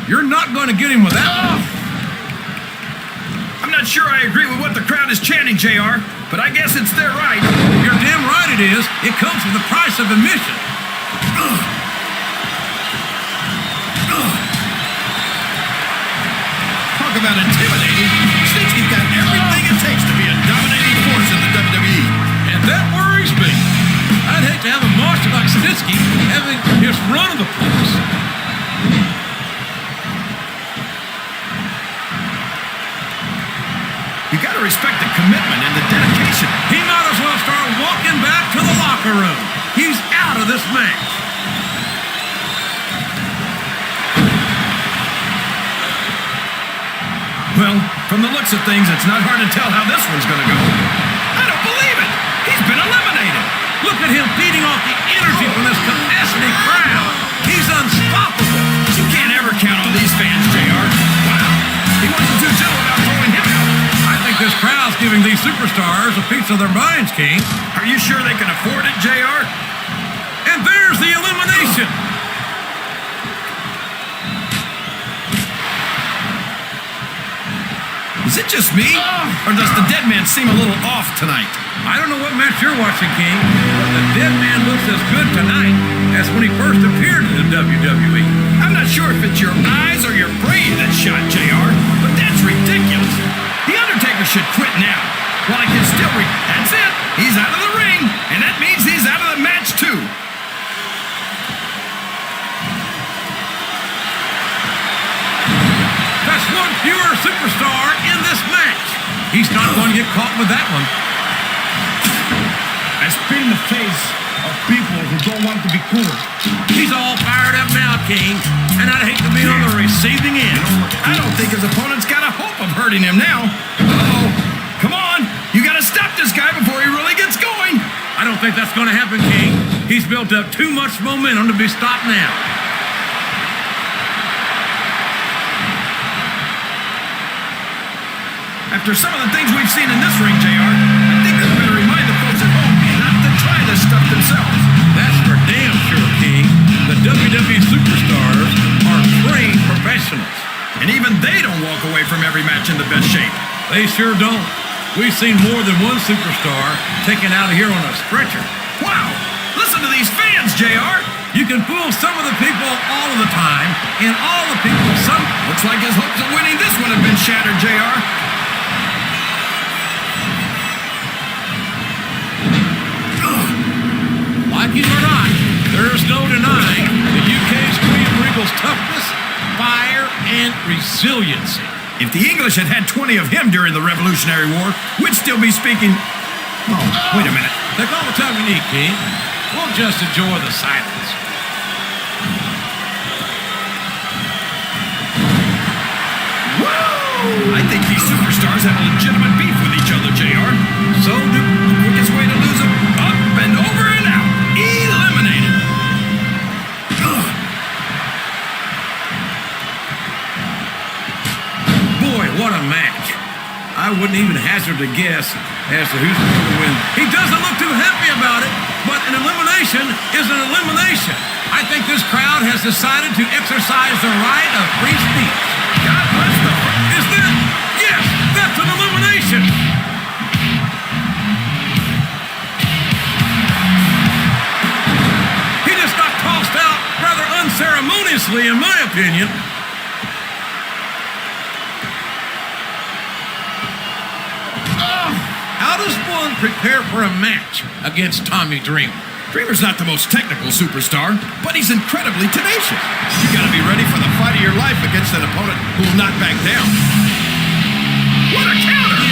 Speaker 2: You're not going to get him with that one.
Speaker 3: I'm not sure I agree with what the crowd is chanting, JR, but I guess it's their right.
Speaker 2: You're damn right it is. It comes with the price of admission.
Speaker 3: Talk about intimidating. Snitsky's got everything it takes to be a dominating force in the WWE.
Speaker 2: And that worries me. I'd hate to have a monster like Snitsky having his run of the place.
Speaker 3: You gotta respect the commitment and the dedication.
Speaker 2: He might as well start walking back to the locker room. He's out of this match.
Speaker 3: Well, from the looks of things, it's not hard to tell how this one's gonna go. I don't believe it! He's been eliminated!
Speaker 2: Look at him feeding off the energy from this capacity crowd. He's unstoppable.
Speaker 3: You can't ever count on these fans, JR. Wow. He wasn't too gentle about throwing him out.
Speaker 2: I think this crowd's giving these superstars a piece of their minds, King.
Speaker 3: Are you sure they can afford it, JR?
Speaker 2: And there's the elimination.
Speaker 3: Is it just me? Or does the dead man seem a little off tonight?
Speaker 2: I don't know what match you're watching, King, but the dead man looks as good tonight as when he first appeared in the WWE.
Speaker 3: I'm not sure if it's your eyes or your brain that shot, JR, but that's ridiculous. The Undertaker should quit now. While I can still That's it. He's out of the ring, and that means he's out of the match, too.
Speaker 2: That's one fewer superstar in this match. He's not going to get caught with that one.
Speaker 1: I spit in the face of people who don't want to be cool.
Speaker 2: He's all fired up now, King, and I'd hate to be on the receiving end.
Speaker 3: I don't think his opponent's got a hope of hurting him now. Uh-oh. Come on. You got to stop this guy before he really gets going.
Speaker 2: I don't think that's going to happen, King. He's built up too much momentum to be stopped now.
Speaker 3: After some of the things we've seen in this ring, JR, I think we better remind the folks at home not to try this stuff themselves.
Speaker 2: That's for damn sure, King. The WWE superstars are trained professionals.
Speaker 3: And even they don't walk away from every match in the best shape.
Speaker 2: They sure don't. We've seen more than one superstar taken out of here on a stretcher.
Speaker 3: Wow! Listen to these fans, JR!
Speaker 2: You can fool some of the people all of the time, and all the people some...
Speaker 3: Looks like his hopes of winning this one have been shattered, JR.
Speaker 2: Like him or not, there's no denying the UK's William Regal's toughness, fire, and resiliency.
Speaker 3: If the English had had 20 of him during the Revolutionary War, we'd still be speaking... Oh, wait a minute.
Speaker 2: Take all the time you need, King. We'll just enjoy the silence.
Speaker 3: Woo! I think these superstars have a legitimate beef with each other, JR.
Speaker 2: So do...
Speaker 3: The quickest way to lose them, up and over and out. Eliminated.
Speaker 2: Boy, what a match. I wouldn't even hazard a guess as to who's going to win. He doesn't look too happy about it, but an elimination is an elimination. I think this crowd has decided to exercise the right of free speech.
Speaker 3: God bless them.
Speaker 2: Is that? Yes, that's an elimination. He just got tossed out rather unceremoniously, in my opinion. How does one prepare for a match against Tommy Dreamer?
Speaker 3: Dreamer's not the most technical superstar, but he's incredibly tenacious. You gotta be ready for the fight of your life against an opponent who will not back down. What a counter!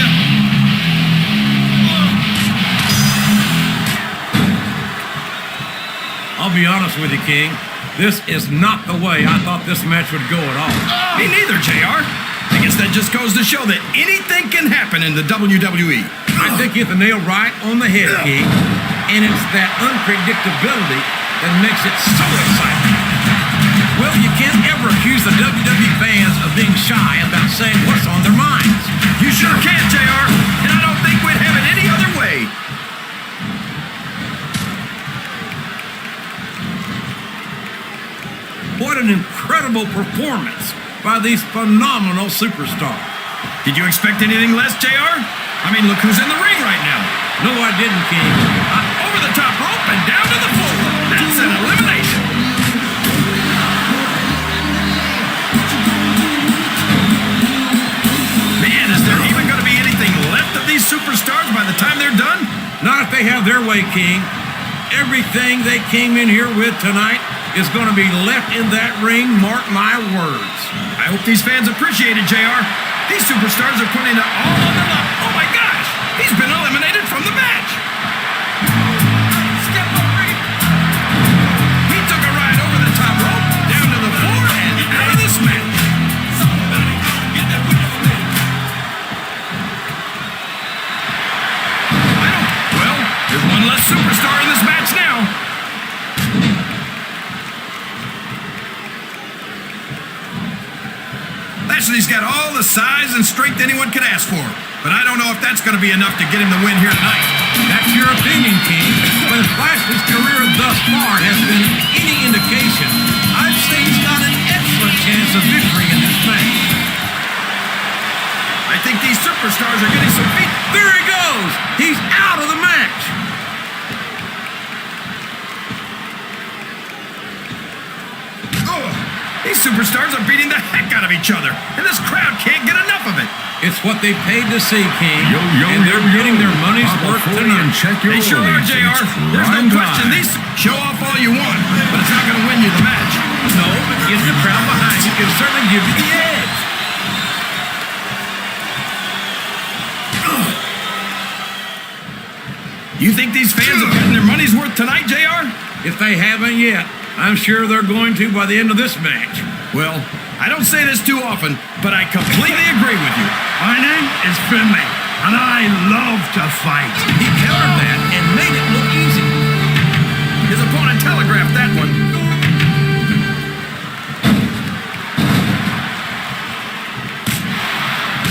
Speaker 2: I'll be honest with you, King. This is not the way I thought this match would go at all.
Speaker 3: Me neither, JR. I guess that just goes to show that anything can happen in the WWE.
Speaker 2: I think you hit the nail right on the head, King. And it's that unpredictability that makes it so exciting. Well, you can't ever accuse the WWE fans of being shy about saying what's on their minds.
Speaker 3: You sure can, JR. And I don't think we'd have it any other way.
Speaker 2: What an incredible performance by these phenomenal superstars.
Speaker 3: Did you expect anything less, JR? I mean, look who's in the ring right now.
Speaker 2: No, I didn't, King.
Speaker 3: Over the top rope and down to the floor. That's an elimination. Man, is there even going to be anything left of these superstars by the time they're done?
Speaker 2: Not if they have their way, King. Everything they came in here with tonight is going to be left in that ring, mark my words.
Speaker 3: I hope these fans appreciate it, JR. These superstars are putting it all on the line. Oh my gosh! He's been eliminated from the match! Step up, Ricky. He took a ride over the top rope, down to the floor, and out of this match. Somebody get that with me. Well, there's one less superstar in this match now. Lashley's got all the size and strength anyone could ask for, but I don't know if that's going to be enough to get him the win here tonight.
Speaker 2: That's your opinion, King, but if Lashley's career thus far has been any indication, I'd say he's got an excellent chance of victory in this match.
Speaker 3: I think these superstars are getting some feet.
Speaker 2: There he goes! He's out of the match!
Speaker 3: These superstars are beating the heck out of each other, and this crowd can't get enough of it.
Speaker 2: It's what they paid to see, King, and they're getting their money's worth tonight.
Speaker 3: They sure are, JR. There's no question. These show off all you want, but it's not going to win you the match.
Speaker 2: No, but getting the crowd behind you can certainly give you the edge.
Speaker 3: You think these fans have gotten their money's worth tonight, JR?
Speaker 2: If they haven't yet, I'm sure they're going to by the end of this match.
Speaker 3: Well, I don't say this too often, but I completely agree with you.
Speaker 1: My name is Finley, and I love to fight.
Speaker 2: He countered that and made it look easy.
Speaker 3: His opponent telegraphed that one.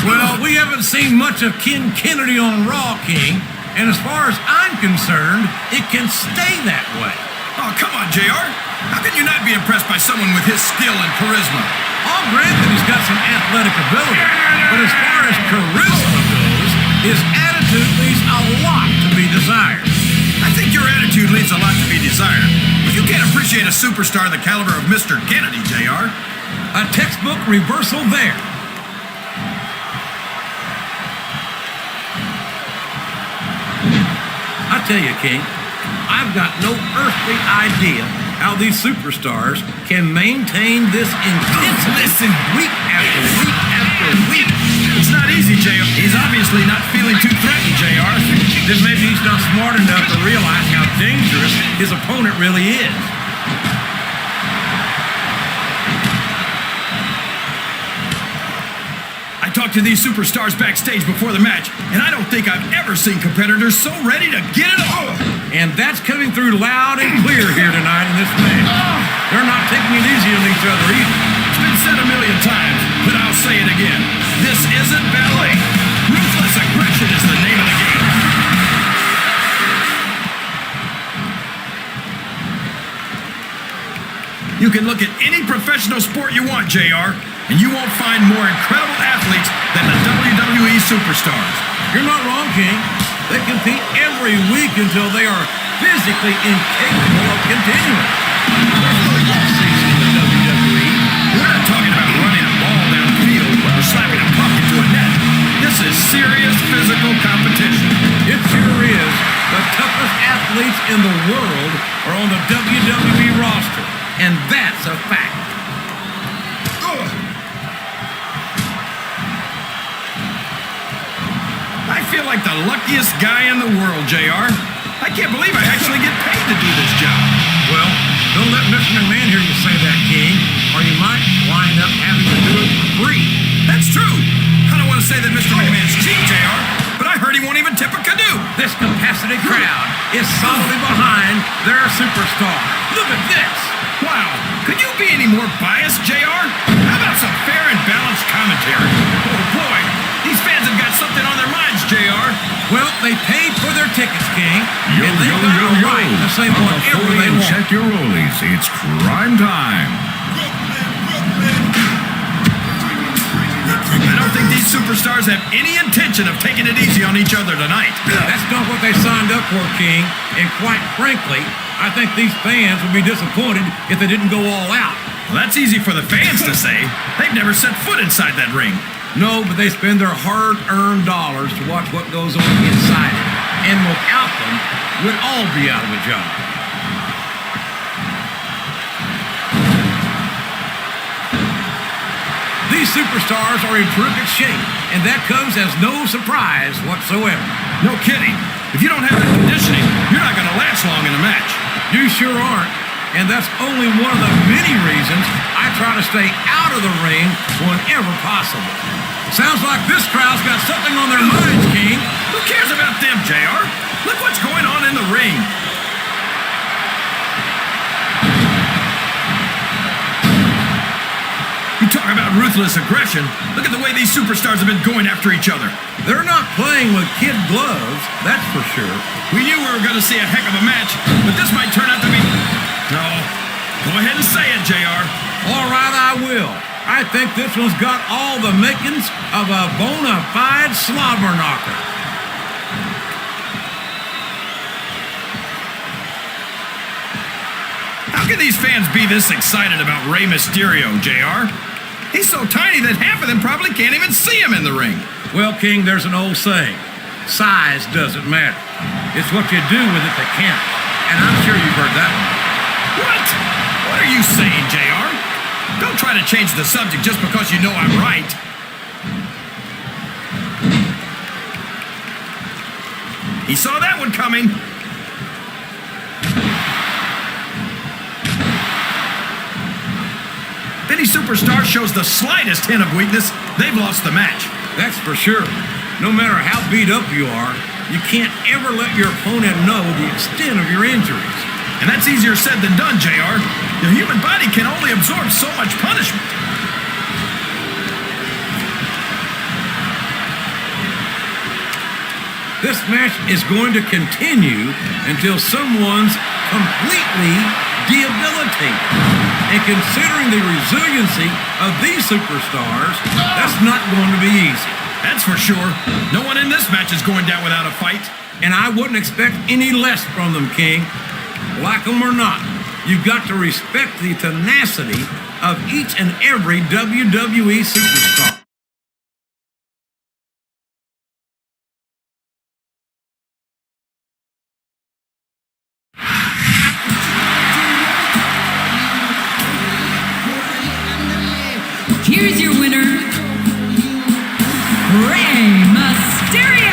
Speaker 2: Well, we haven't seen much of Ken Kennedy on Raw, King, and as far as I'm concerned, it can stay that way.
Speaker 3: Oh, come on, JR. How can you not be impressed by someone with his skill and charisma?
Speaker 2: I'll grant that he's got some athletic ability, but as far as charisma goes, his attitude leaves a lot to be desired.
Speaker 3: I think your attitude leaves a lot to be desired. But you can't appreciate a superstar the caliber of Mr. Kennedy, JR.
Speaker 2: A textbook reversal there. I tell you, King, I've got no earthly idea how these superstars can maintain this intensity week after week after week.
Speaker 3: It's not easy, JR. He's obviously not feeling too threatened, JR.
Speaker 2: Then maybe he's not smart enough to realize how dangerous his opponent really is.
Speaker 3: I talked to these superstars backstage before the match, and I don't think I've ever seen competitors so ready to get it on.
Speaker 2: And that's coming through loud and clear here tonight in this match. They're not taking it easy on each other either.
Speaker 3: It's been said a million times, but I'll say it again. This isn't ballet. Ruthless Aggression is the name of the game. You can look at any professional sport you want, JR, and you won't find more incredible athletes than the WWE Superstars.
Speaker 2: You're not wrong, King. They compete every week until they are physically incapable of continuing. There's no off season in the WWE.
Speaker 3: We're not talking about running a ball down the field or slapping a puck into a net. This is serious physical competition.
Speaker 2: It sure is. The toughest athletes in the world are on the WWE roster, and that's a fact.
Speaker 3: I feel like the luckiest guy in the world, JR. I can't believe I actually get paid to do this job.
Speaker 2: Well, don't let Mr. McMahon hear you say that, King, or you might wind up having to do it for free.
Speaker 3: That's true. I don't want to say that Mr. McMahon's cheap, JR, but I heard he won't even tip a canoe.
Speaker 2: This capacity crowd is solidly behind their superstar. Look at this.
Speaker 3: Wow. Could you be any more biased, JR? How about some fair and balanced commentary? Oh, boy. These fans have got something on their minds, JR.
Speaker 2: Well, they paid for their tickets, King, and they've got a right to say whatever they want.
Speaker 1: Check your rollies. It's crime time.
Speaker 3: I don't think these superstars have any intention of taking it easy on each other tonight.
Speaker 2: That's not what they signed up for, King, and quite frankly, I think these fans would be disappointed if they didn't go all out.
Speaker 3: Well, that's easy for the fans to say. They've never set foot inside that ring.
Speaker 2: No, but they spend their hard-earned dollars to watch what goes on inside it. And without them, we'd all be out of a job. These superstars are in terrific shape, and that comes as no surprise whatsoever.
Speaker 3: No kidding. If you don't have the conditioning, you're not going to last long in a match.
Speaker 2: You sure aren't. And that's only one of the many reasons I try to stay out of the ring whenever possible. Sounds like this crowd's got something on their minds, King.
Speaker 3: Who cares about them, JR? Look what's going on in the ring. You talk about ruthless aggression. Look at the way these superstars have been going after each other.
Speaker 2: They're not playing with kid gloves, that's for sure.
Speaker 3: We knew we were going to see a heck of a match, but this might turn out to be... No. Go ahead and say it, JR.
Speaker 2: All right, I will. I think this one's got all the makings of a bona fide slobber knocker.
Speaker 3: How can these fans be this excited about Rey Mysterio, JR? He's so tiny that half of them probably can't even see him in the ring.
Speaker 2: Well, King, there's an old saying. Size doesn't matter. It's what you do with it that counts. And I'm sure you've heard that one.
Speaker 3: What? What are you saying, JR? Don't try to change the subject just because you know I'm right. He saw that one coming. If any superstar shows the slightest hint of weakness, they've lost the match.
Speaker 2: That's for sure. No matter how beat up you are, you can't ever let your opponent know the extent of your injuries.
Speaker 3: And that's easier said than done, JR. The human body can only absorb so much punishment.
Speaker 2: This match is going to continue until someone's completely debilitated. And considering the resiliency of these superstars, that's not going to be easy. That's for sure. No one in this match is going down without a fight. And I wouldn't expect any less from them, King. Like them or not, you've got to respect the tenacity of each and every WWE superstar.
Speaker 6: Here's your winner, Rey Mysterio.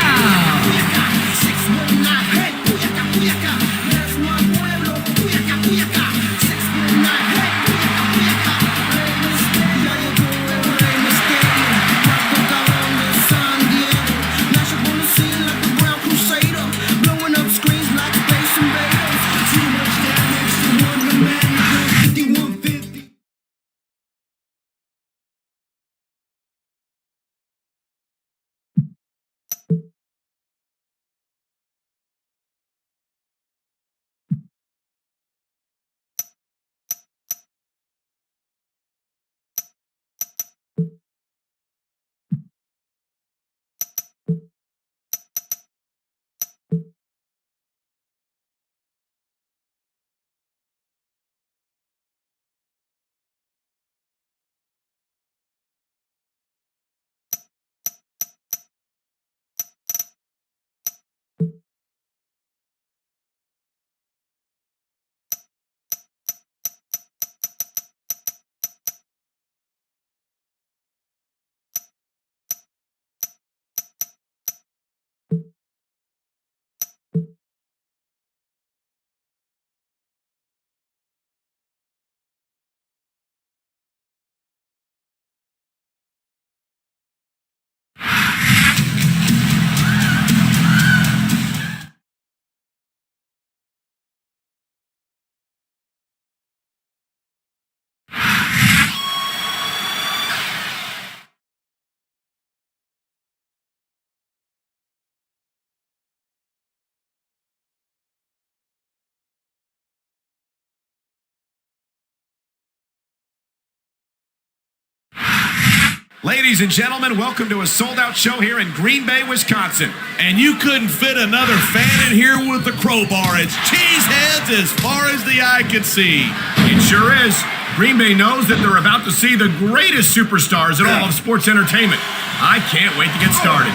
Speaker 3: Ladies and gentlemen, welcome to a sold-out show here in Green Bay, Wisconsin.
Speaker 7: And you couldn't fit another fan in here with a crowbar. It's cheeseheads as far as the eye can see.
Speaker 3: It sure is. Green Bay knows that they're about to see the greatest superstars in all of sports entertainment. I can't wait to get started.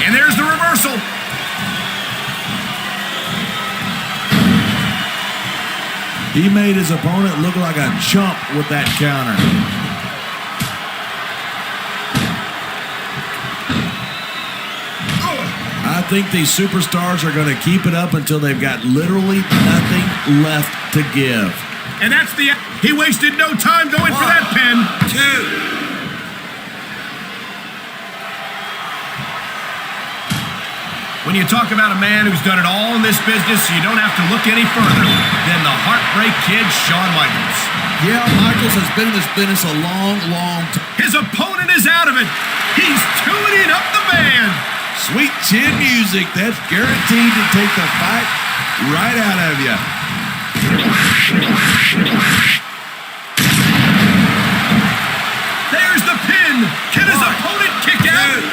Speaker 3: And there's the reversal.
Speaker 7: He made his opponent look like a chump with that counter. I think these superstars are going to keep it up until they've got literally nothing left to give.
Speaker 3: And that's the... He wasted no time going for that pin.
Speaker 2: 2.
Speaker 3: When you talk about a man who's done it all in this business, you don't have to look any further than the Heartbreak Kid, Shawn Michaels.
Speaker 7: Yeah, Michaels has been in this business a long, long time.
Speaker 3: His opponent is out of it. He's tuning up the band.
Speaker 7: Sweet chin music. That's guaranteed to take the fight right out of you.
Speaker 3: There's the pin. Can his opponent kick out?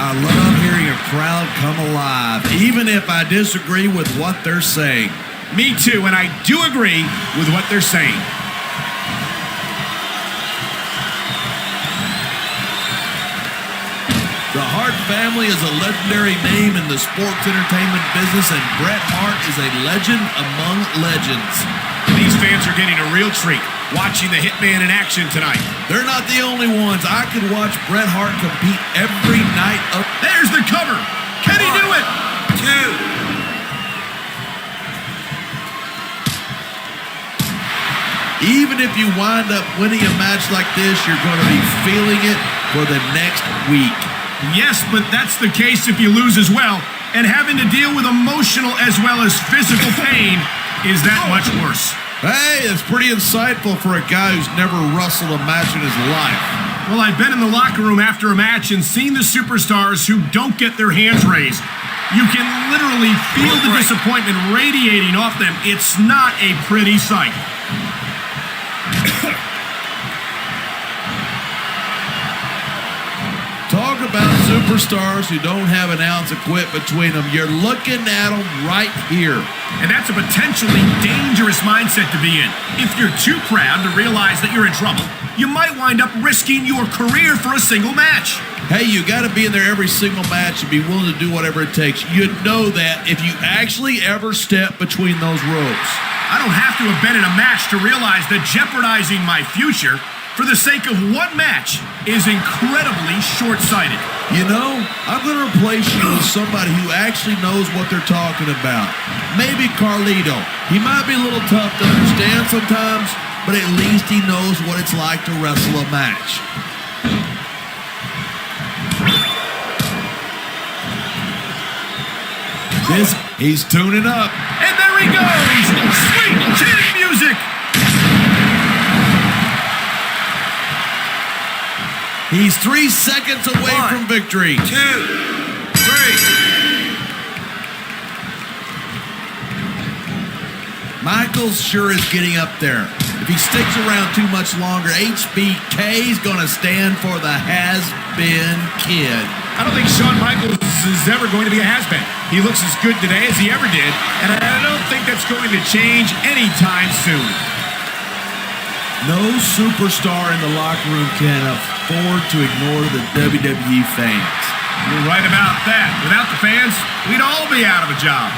Speaker 7: I love hearing a crowd come alive, even if I disagree with what they're saying.
Speaker 3: Me too, and I do agree with what they're saying.
Speaker 7: The Hart family is a legendary name in the sports entertainment business, and Bret Hart is a legend among legends.
Speaker 3: These fans are getting a real treat watching the Hitman in action tonight.
Speaker 7: They're not the only ones. I could watch Bret Hart compete every night.
Speaker 3: There's the cover. Can he do it?
Speaker 7: 2. Even if you wind up winning a match like this, you're going to be feeling it for the next week.
Speaker 3: Yes, but that's the case if you lose as well. And having to deal with emotional as well as physical pain is that much worse.
Speaker 7: Hey, it's pretty insightful for a guy who's never wrestled a match in his life.
Speaker 3: Well, I've been in the locker room after a match and seen the superstars who don't get their hands raised. You can literally feel the disappointment radiating off them. It's not a pretty sight.
Speaker 7: Talk about superstars who don't have an ounce of quit between them. You're looking at them right here.
Speaker 3: And that's a potentially dangerous mindset to be in. If you're too proud to realize that you're in trouble, you might wind up risking your career for a single match.
Speaker 7: Hey, you got to be in there every single match and be willing to do whatever it takes. You'd know that if you actually ever step between those ropes.
Speaker 3: I don't have to have been in a match to realize that jeopardizing my future for the sake of one match is incredibly short-sighted.
Speaker 7: You know, I'm going to replace you with somebody who actually knows what they're talking about. Maybe Carlito. He might be a little tough to understand sometimes, but at least he knows what it's like to wrestle a match. He's tuning up.
Speaker 3: And there he goes! Sweet chin music!
Speaker 7: He's 3 seconds away from victory.
Speaker 2: 2, 3.
Speaker 7: Michaels sure is getting up there. If he sticks around too much longer, HBK's gonna stand for the has-been kid.
Speaker 4: I don't think Shawn Michaels is ever going to be a has-been. He looks as good today as he ever did, and I don't think that's going to change anytime soon.
Speaker 7: No superstar in the locker room can afford to ignore the WWE fans.
Speaker 3: You're right about that. Without the fans, we'd all be out of a job.